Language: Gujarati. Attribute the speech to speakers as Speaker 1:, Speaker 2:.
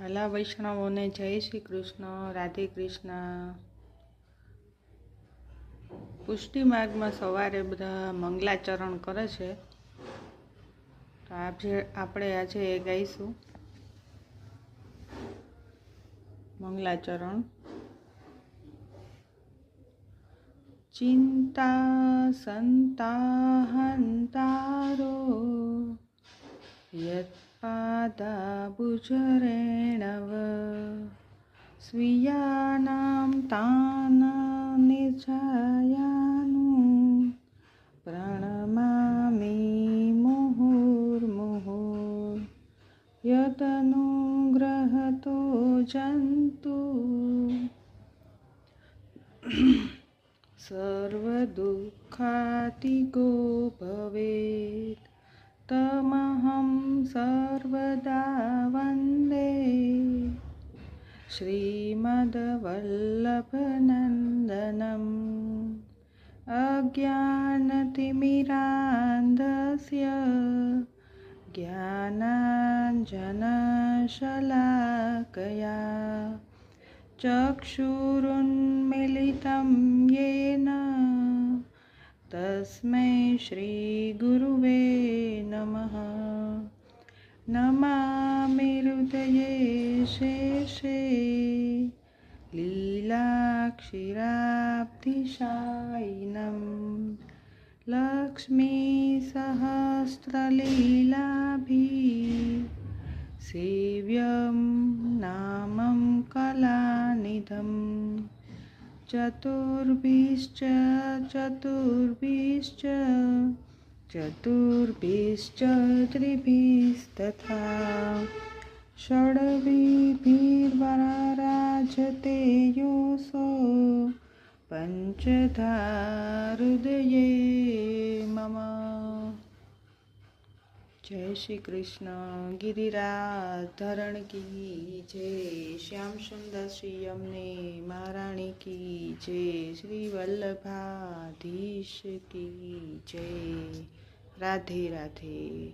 Speaker 1: વાલા વૈષ્ણવોને જય શ્રી કૃષ્ણ, રાધે કૃષ્ણ। પુષ્ટિ માર્ગમાં સવારે બધા મંગલાચરણ કરે છે, તો આપણે આજે ગાઈશું મંગલાચરણ। ચિંતા સંતાહંતારો યત્પાદાબુજરેણવ સ્વીયાનાં તાન નિર્જાયાનું પ્રણમામિ મુહુર્મુહુઃ યદનુગ્રહતો જંતુ સર્વદુઃખાતિગો ભવેત તમહં સર્વદા વંદે શ્રીમદ્વલ્લભનંદનમ અજ્ઞાનતિમિરાન્ધસ્ય જ્ઞાનાંજનશલાકયા ચક્ષુરુન્મીલિतं येन તસ્मै શ્રીગુરુવે નમઃ। નમામિ હૃદયે શેષે લીલાક્ષીરાબ્ધિશાયિનં લક્ષ્મીસહસ્રલીલાભિः સેવ્યં નામં કલાનિધં ચતુર્ભિશ્ચ ત્રિભિस्तथा ષડ્વિધિર્વરાજતે યોऽસો પંચધા હૃદયે મમ। જય શ્રી કૃષ્ણ। ગિરિરાજ ધરણ કી જય, શ્યામ સુંદર શ્રી યમને મહારાણી કી જય, શ્રી વલ્લભાધીશ કી જય। રાધે રાધે।